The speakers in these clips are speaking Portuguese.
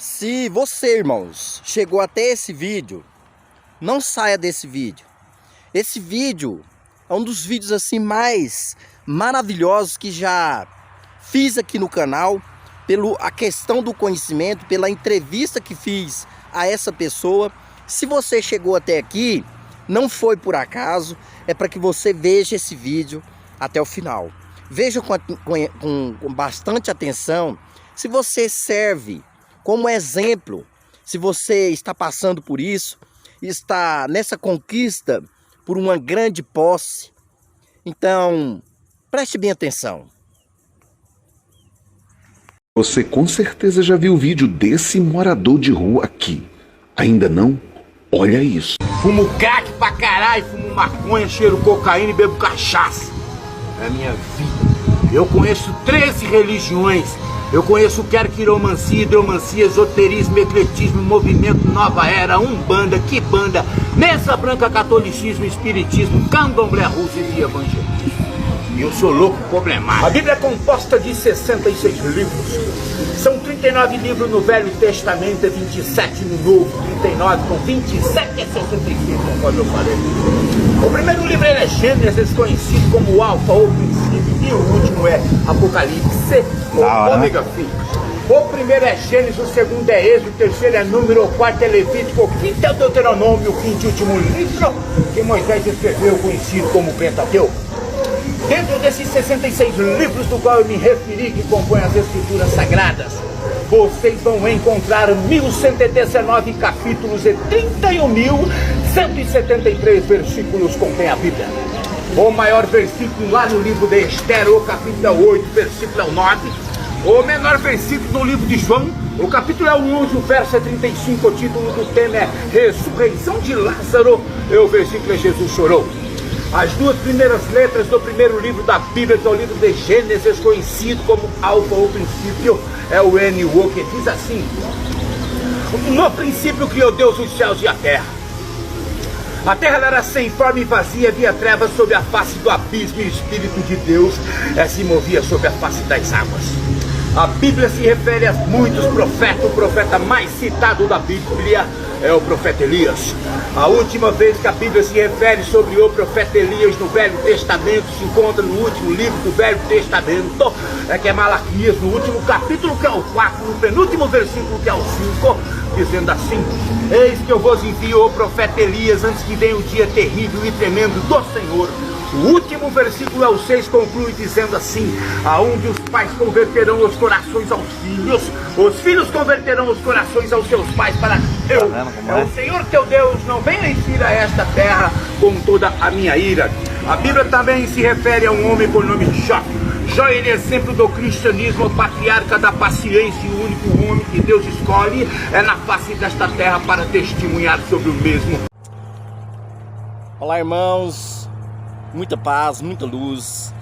Se você, irmãos, chegou até esse vídeo, não saia desse vídeo. Esse vídeo é um dos vídeos assim mais maravilhosos que já fiz aqui no canal, pela questão do conhecimento, pela entrevista que fiz a essa pessoa. Se você chegou até aqui, não foi por acaso, é para que você veja esse vídeo até o final. Veja com bastante atenção. Se você serve como exemplo, se você está passando por isso, está nessa conquista por uma grande posse, então preste bem atenção. Você com certeza já viu o vídeo desse morador de rua aqui. Ainda não? Olha isso. Fumo crack pra caralho, fumo maconha, cheiro cocaína e bebo cachaça. É a minha vida. Eu conheço 13 religiões. Eu conheço querquiromancia, hidromancia, esoterismo, ecletismo, movimento Nova Era, Umbanda, Quibanda, Mesa Branca, Catolicismo, Espiritismo, Candomblé russo e Evangelismo. E eu sou louco problemático. A Bíblia é composta de 66 livros. São 39 livros no Velho Testamento e 27 no Novo. 39 com 27 é 66, conforme eu falei. O primeiro livro é Gênesis, conhecido como o Alfa, o princípio, e o último é Apocalipse, ou Ômega Fim. O primeiro é Gênesis, o segundo é Êxodo, o terceiro é Número, o quarto é Levítico, o quinto é Deuteronômio, o quinto e último livro que Moisés escreveu, conhecido como Pentateuco. Dentro desses 66 livros do qual eu me referi, que compõem as Escrituras Sagradas, vocês vão encontrar 1.119 capítulos e 31.173 versículos contém a Bíblia. O maior versículo lá no livro de Esther, o capítulo 8, versículo 9. O menor versículo no livro de João, o capítulo 11, o verso 35, o título do tema é Ressurreição de Lázaro, e o versículo é Jesus chorou. As duas primeiras letras do primeiro livro da Bíblia, que é o livro de Gênesis, conhecido como Alfa, o princípio, é o N-O, que diz assim: no princípio criou Deus os céus e a terra. A terra era sem forma e vazia, havia trevas sobre a face do abismo, e o Espírito de Deus se movia sobre a face das águas. A Bíblia se refere a muitos profetas. O profeta mais citado da Bíblia é o profeta Elias. A última vez que a Bíblia se refere sobre o profeta Elias no Velho Testamento se encontra no último livro do Velho Testamento, que é Malaquias, no último capítulo, que é o 4, no penúltimo versículo, que é o 5, dizendo assim: eis que eu vos envio o profeta Elias antes que venha o dia terrível e tremendo do Senhor. O último versículo é o 6, conclui dizendo assim: aonde os pais converterão os corações aos filhos, os filhos converterão os corações aos seus pais, para eu, o Senhor teu Deus, não venha encher a esta terra com toda a minha ira. A Bíblia também se refere a um homem por nome de Jó. Jó, ele é exemplo do cristianismo, o patriarca da paciência, e o único homem que Deus escolhe é na face desta terra para testemunhar sobre o mesmo. Olá, irmãos, muita paz, muita luz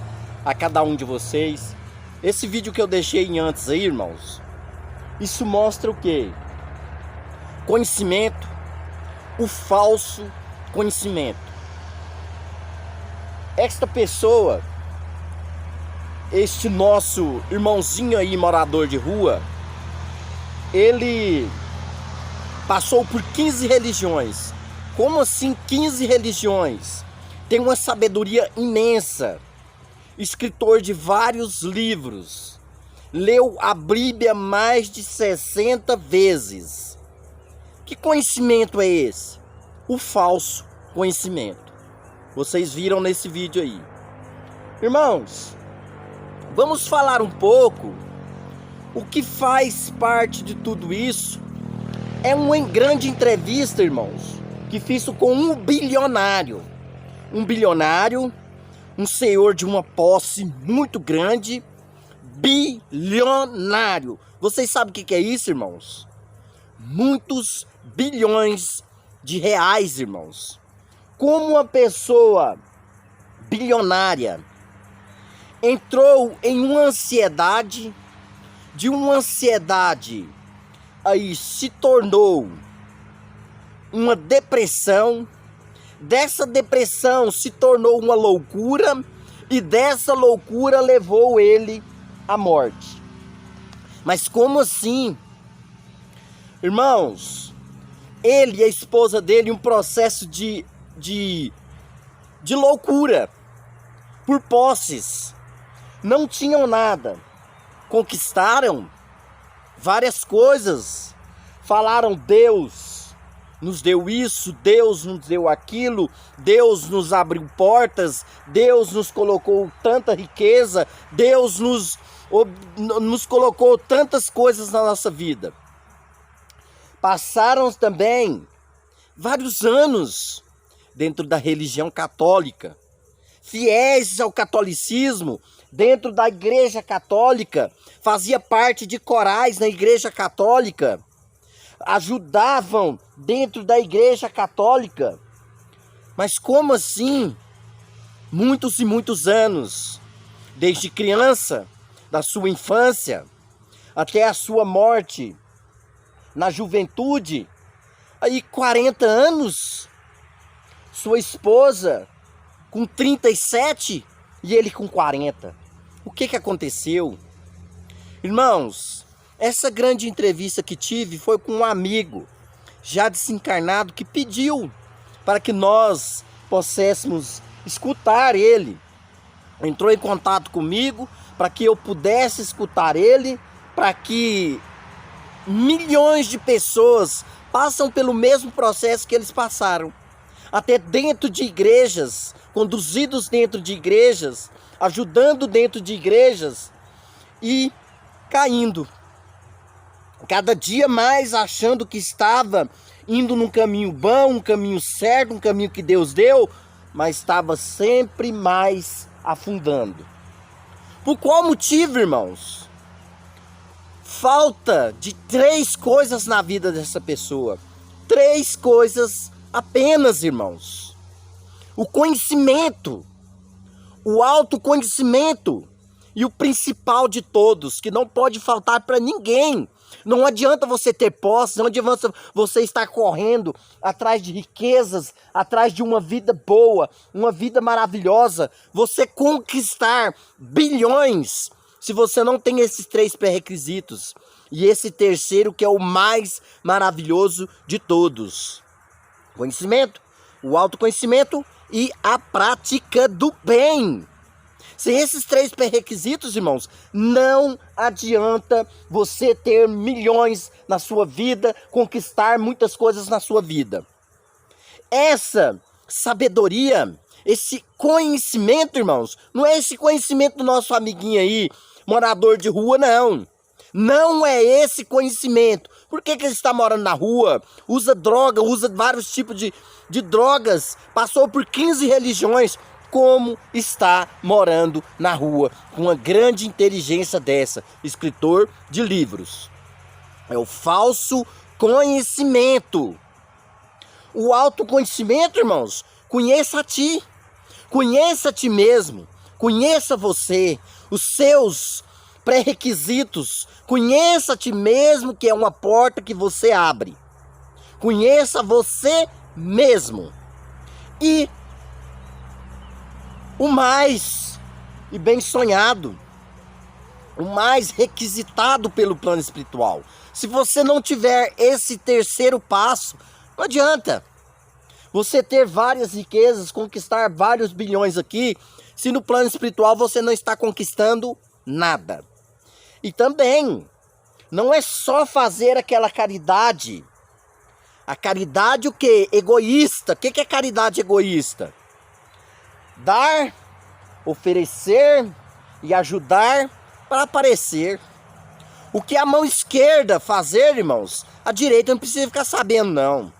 a cada um de vocês. Esse vídeo que eu deixei antes aí, irmãos, isso mostra o quê? Conhecimento, o falso conhecimento. Esta pessoa, este nosso irmãozinho aí, morador de rua, ele passou por 15 religiões. Como assim 15 religiões? Tem uma sabedoria imensa, escritor de vários livros, leu a Bíblia mais de 60 vezes. Que conhecimento é esse? O falso conhecimento. Vocês viram nesse vídeo aí. Irmãos, vamos falar um pouco. O que faz parte de tudo isso é uma grande entrevista, irmãos, que fiz com um bilionário. Um bilionário, um senhor de uma posse muito grande, bilionário. Vocês sabem o que é isso, irmãos? Muitos bilhões de reais, irmãos. Como uma pessoa bilionária entrou em uma ansiedade, de uma ansiedade aí se tornou uma depressão, dessa depressão se tornou uma loucura, e dessa loucura levou ele à morte. Mas como assim? Irmãos, ele e a esposa dele, um processo de loucura, por posses, não tinham nada, conquistaram várias coisas, falaram: Deus nos deu isso, Deus nos deu aquilo, Deus nos abriu portas, Deus nos colocou tanta riqueza, Deus nos colocou tantas coisas na nossa vida. Passaram também vários anos dentro da religião católica, fiéis ao catolicismo, dentro da igreja católica, fazia parte de corais na igreja católica, ajudavam dentro da igreja católica. Mas como assim? Muitos e muitos anos, desde criança, da sua infância, até a sua morte, na juventude, aí 40 anos, sua esposa com 37 e ele com 40. O que aconteceu? Irmãos, essa grande entrevista que tive foi com um amigo já desencarnado que pediu para que nós pudéssemos escutar ele. Entrou em contato comigo para que eu pudesse escutar ele, para que milhões de pessoas passam pelo mesmo processo que eles passaram. Até dentro de igrejas, conduzidos dentro de igrejas, ajudando dentro de igrejas e caindo. Cada dia mais achando que estava indo num caminho bom, um caminho certo, um caminho que Deus deu, mas estava sempre mais afundando. Por qual motivo, irmãos? Falta de 3 coisas na vida dessa pessoa. 3 coisas apenas, irmãos. O conhecimento, o autoconhecimento e o principal de todos, que não pode faltar para ninguém. Não adianta você ter posse, não adianta você estar correndo atrás de riquezas, atrás de uma vida boa, uma vida maravilhosa, você conquistar bilhões, se você não tem esses 3 pré-requisitos. E esse terceiro que é o mais maravilhoso de todos: conhecimento, o autoconhecimento e a prática do bem. Sem esses 3 pré-requisitos, irmãos, não adianta você ter milhões na sua vida, conquistar muitas coisas na sua vida. Essa sabedoria, esse conhecimento, irmãos, não é esse conhecimento do nosso amiguinho aí, morador de rua, não. Não é esse conhecimento. Por que ele está morando na rua? Usa droga, usa vários tipos de drogas, passou por 15 religiões. Como está morando na rua com uma grande inteligência dessa? Escritor de livros. É o falso conhecimento. O autoconhecimento, irmãos, conheça a ti. Conheça a ti mesmo. Conheça você, os seus pré-requisitos. Conheça a ti mesmo, que é uma porta que você abre. Conheça você mesmo. E o mais e bem sonhado, o mais requisitado pelo plano espiritual. Se você não tiver esse terceiro passo, não adianta você ter várias riquezas, conquistar vários bilhões aqui, se no plano espiritual você não está conquistando nada. E também, não é só fazer aquela caridade. A caridade o quê? Egoísta. O que é caridade egoísta? Dar, oferecer e ajudar para aparecer. O que a mão esquerda fazer, irmãos, a direita não precisa ficar sabendo, não.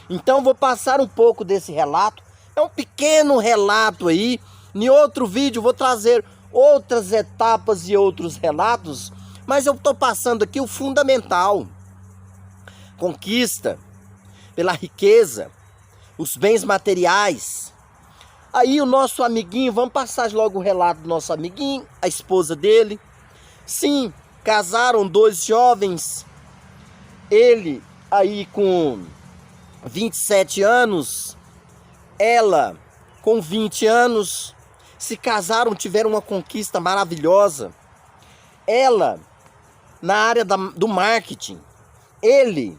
Então vou passar um pouco desse relato. É um pequeno relato aí. Em outro vídeo vou trazer outras etapas e outros relatos. Mas eu estou passando aqui o fundamental. Conquista pela riqueza, os bens materiais. Aí o nosso amiguinho, vamos passar logo o relato do nosso amiguinho, a esposa dele. Sim, casaram 2 jovens. Ele aí com 27 anos, ela com 20 anos. Se casaram, tiveram uma conquista maravilhosa. Ela na área do marketing, ele,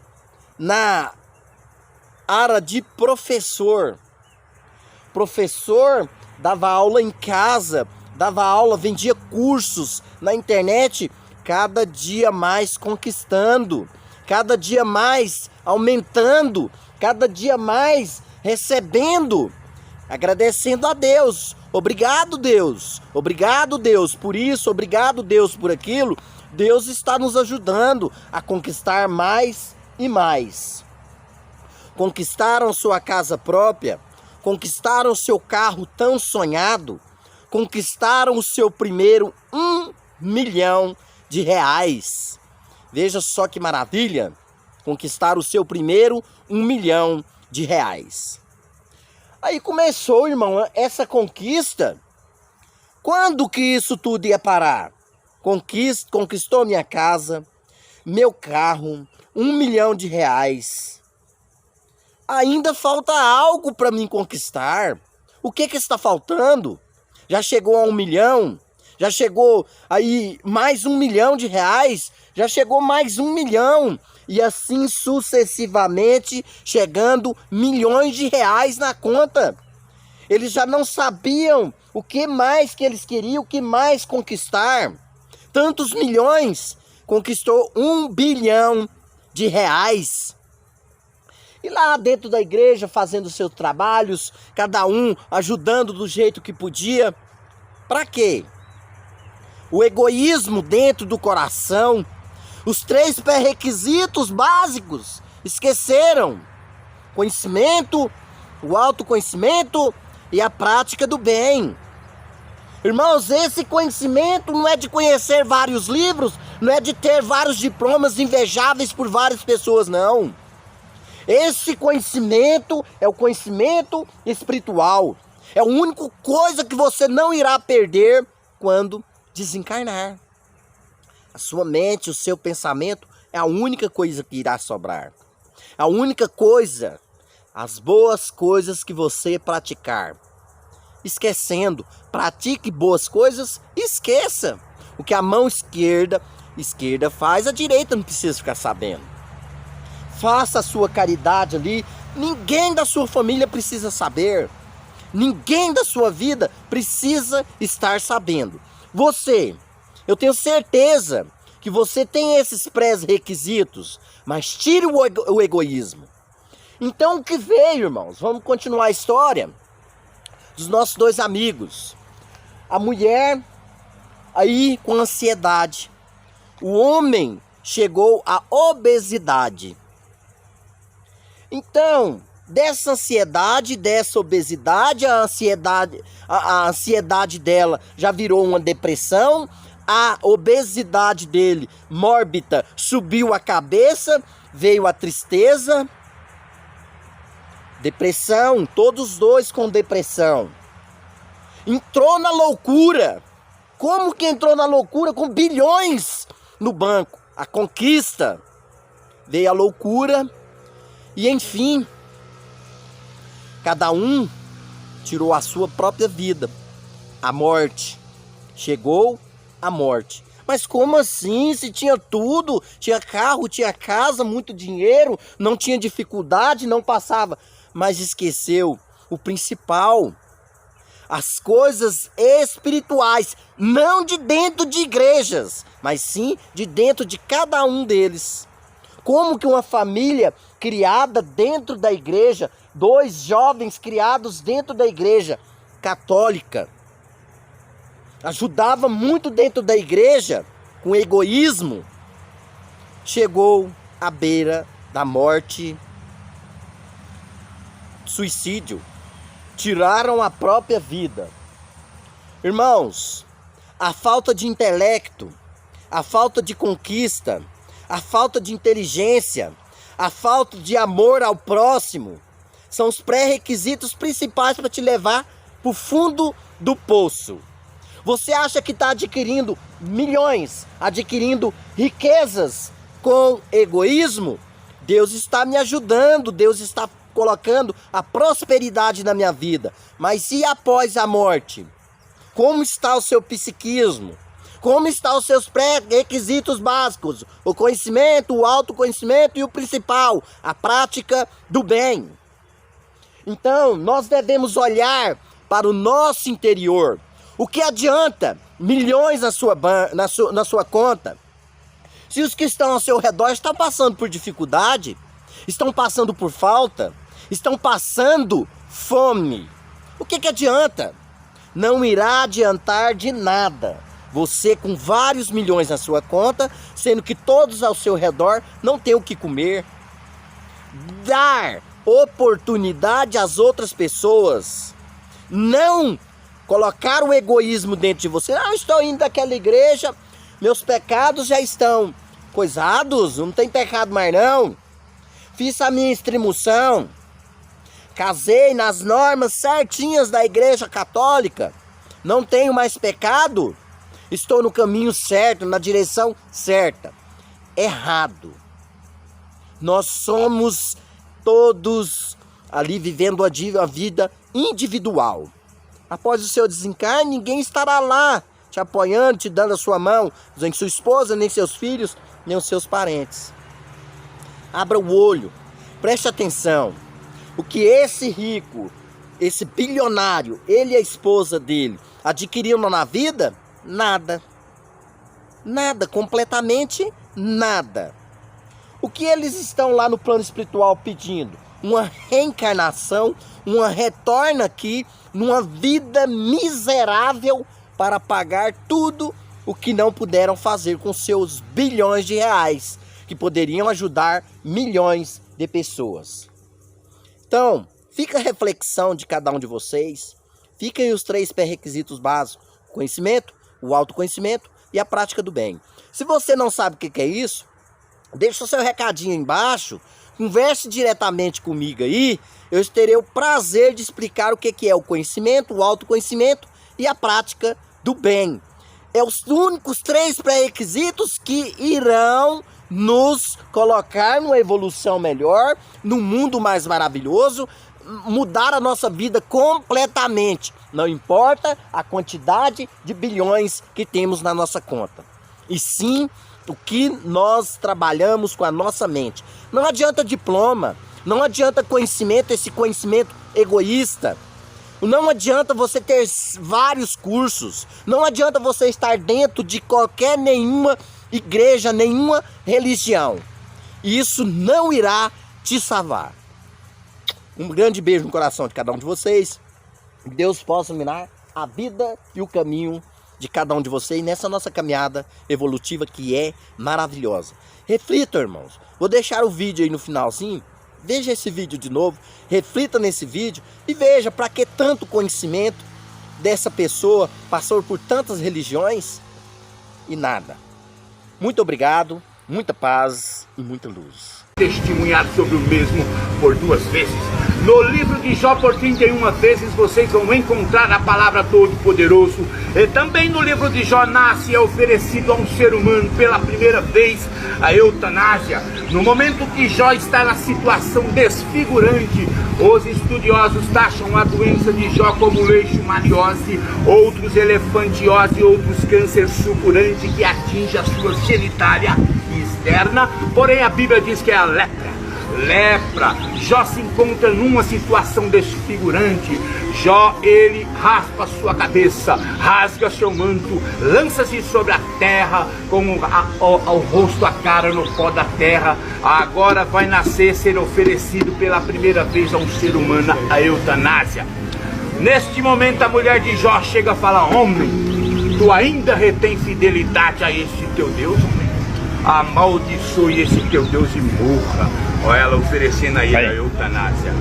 na área de professor, dava aula em casa, dava aula, vendia cursos na internet, cada dia mais conquistando, cada dia mais aumentando, cada dia mais recebendo, agradecendo a Deus. Obrigado, Deus. Obrigado, Deus, por isso. Obrigado, Deus, por aquilo. Deus está nos ajudando a conquistar mais e mais. Conquistaram sua casa própria, conquistaram seu carro tão sonhado, conquistaram o seu primeiro R$1 milhão. Veja só que maravilha, conquistar o seu primeiro R$1 milhão. Aí começou, irmão, essa conquista. Quando que isso tudo ia parar? Conquistou minha casa, meu carro, R$1 milhão. Ainda falta algo para mim conquistar. O que está faltando? Já chegou a R$1 milhão? Já chegou aí mais R$1 milhão? Já chegou mais R$1 milhão? E assim sucessivamente, chegando milhões de reais na conta. Eles já não sabiam o que mais que eles queriam, o que mais conquistar. Tantos milhões, conquistou R$1 bilhão. E lá dentro da igreja, fazendo seus trabalhos, cada um ajudando do jeito que podia. Para quê? O egoísmo dentro do coração, os 3 pré-requisitos básicos, esqueceram. Conhecimento, o autoconhecimento e a prática do bem. Irmãos, esse conhecimento não é de conhecer vários livros, não é de ter vários diplomas invejáveis por várias pessoas, não. Esse conhecimento é o conhecimento espiritual. É a única coisa que você não irá perder quando desencarnar. A sua mente, o seu pensamento é a única coisa que irá sobrar. A única coisa, as boas coisas que você praticar. Esquecendo, pratique boas coisas, esqueça. O que a mão esquerda faz, a direita não precisa ficar sabendo. Faça a sua caridade ali, ninguém da sua família precisa saber. Ninguém da sua vida precisa estar sabendo. Você, eu tenho certeza que você tem esses pré-requisitos, mas tire o egoísmo. Então o que veio, irmãos? Vamos continuar a história dos nossos 2 amigos. A mulher aí com ansiedade. O homem chegou à obesidade. Então, dessa ansiedade, dessa obesidade, a ansiedade dela já virou uma depressão, a obesidade dele, mórbida, subiu a cabeça, veio a tristeza, depressão, todos 2 com depressão. Entrou na loucura. Como que entrou na loucura? Com bilhões no banco. A conquista. Veio a loucura. E enfim, cada um tirou a sua própria vida. A morte. Chegou a morte. Mas como assim? Se tinha tudo, tinha carro, tinha casa, muito dinheiro, não tinha dificuldade, não passava. Mas esqueceu o principal. As coisas espirituais, não de dentro de igrejas, mas sim de dentro de cada um deles. Como que uma família criada dentro da igreja, 2 jovens criados dentro da igreja católica, ajudava muito dentro da igreja, com egoísmo, chegou à beira da morte, suicídio, tiraram a própria vida. Irmãos, a falta de intelecto, a falta de conquista, a falta de inteligência, a falta de amor ao próximo, são os pré-requisitos principais para te levar para o fundo do poço. Você acha que está adquirindo milhões, adquirindo riquezas com egoísmo? Deus está me ajudando, Deus está colocando a prosperidade na minha vida. Mas e após a morte? Como está o seu psiquismo? Como estão os seus pré-requisitos básicos? O conhecimento, o autoconhecimento e o principal, a prática do bem. Então, nós devemos olhar para o nosso interior. O que adianta milhões na sua conta, se os que estão ao seu redor estão passando por dificuldade, estão passando por falta, estão passando fome? O que adianta? Não irá adiantar de nada você com vários milhões na sua conta, sendo que todos ao seu redor não têm o que comer. Dar oportunidade às outras pessoas. Não colocar o egoísmo dentro de você. Eu estou indo daquela igreja, meus pecados já estão coisados, não tem pecado mais não. Fiz a minha extremunção, casei nas normas certinhas da igreja católica, não tenho mais pecado, estou no caminho certo, na direção certa. Errado. Nós somos todos ali vivendo a vida individual. Após o seu desencarne, ninguém estará lá te apoiando, te dando a sua mão, nem sua esposa, nem seus filhos, nem os seus parentes. Abra o olho, preste atenção. O que esse rico, esse bilionário, ele e a esposa dele adquiriram na vida? Nada. Nada, completamente nada. O que eles estão lá no plano espiritual pedindo? Uma reencarnação, uma retorno aqui, numa vida miserável para pagar tudo o que não puderam fazer com seus bilhões de reais, que poderiam ajudar milhões de pessoas. Então, fica a reflexão de cada um de vocês, fiquem os 3 pré-requisitos básicos: o conhecimento, o autoconhecimento e a prática do bem. Se você não sabe o que é isso, deixa o seu recadinho aí embaixo, converse diretamente comigo aí, eu terei o prazer de explicar o que é o conhecimento, o autoconhecimento e a prática do bem. É os únicos 3 pré-requisitos que irão nos colocar numa evolução melhor, num mundo mais maravilhoso, mudar a nossa vida completamente. Não importa a quantidade de bilhões que temos na nossa conta, e sim o que nós trabalhamos com a nossa mente. Não adianta diploma, não adianta conhecimento, esse conhecimento egoísta. Não adianta você ter vários cursos, não adianta você estar dentro de nenhuma igreja, nenhuma religião. Isso não irá te salvar. Um grande beijo no coração de cada um de vocês. Que Deus possa iluminar a vida e o caminho de cada um de vocês nessa nossa caminhada evolutiva que é maravilhosa. Reflita, irmãos. Vou deixar o vídeo aí no finalzinho. Veja esse vídeo de novo, reflita nesse vídeo e veja para que tanto conhecimento dessa pessoa passou por tantas religiões e nada. Muito obrigado, muita paz e muita luz. Testemunhar sobre o mesmo por 2 vezes. No livro de Jó, por 31 vezes, vocês vão encontrar a palavra Todo-Poderoso. E também no livro de Jó nasce e é oferecido a um ser humano pela primeira vez a eutanásia. No momento que Jó está na situação desfigurante, os estudiosos taxam a doença de Jó como leishmaniose, outros elefantiose, outros câncer supurante que atinge a sua genitália externa. Porém a Bíblia diz que é a lepra. Jó se encontra numa situação desfigurante. Jó, ele raspa sua cabeça, rasga seu manto, lança-se sobre a terra, com o rosto, a cara no pó da terra. Agora vai nascer, ser oferecido pela primeira vez a um ser humano a eutanásia. Neste momento a mulher de Jó chega e fala: homem, tu ainda retém fidelidade a este teu Deus? Amaldiçoe esse teu Deus e morra. Olha ela oferecendo a ele a eutanásia.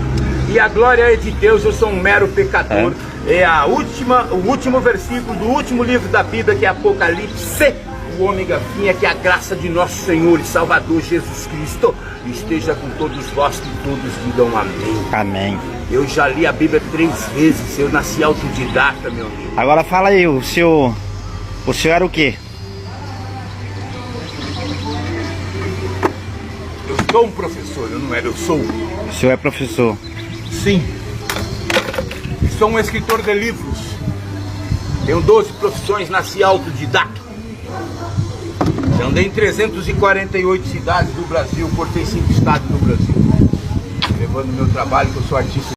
E a glória é de Deus, eu sou um mero pecador. É o último versículo do último livro da Bíblia, que é Apocalipse, o ômega fim, é que a graça de nosso Senhor e Salvador Jesus Cristo esteja com todos vós, que todos digam amém. Amém. Eu já li a Bíblia 3 vezes, eu nasci autodidata, meu amigo. Agora fala aí, o senhor era o quê? Eu sou um professor, eu não era, eu sou. O senhor é professor? Sim. Sou um escritor de livros. Tenho 12 profissões, nasci autodidata. Andei em 348 cidades do Brasil, cortei 5 estados do Brasil, levando meu trabalho, que eu sou artista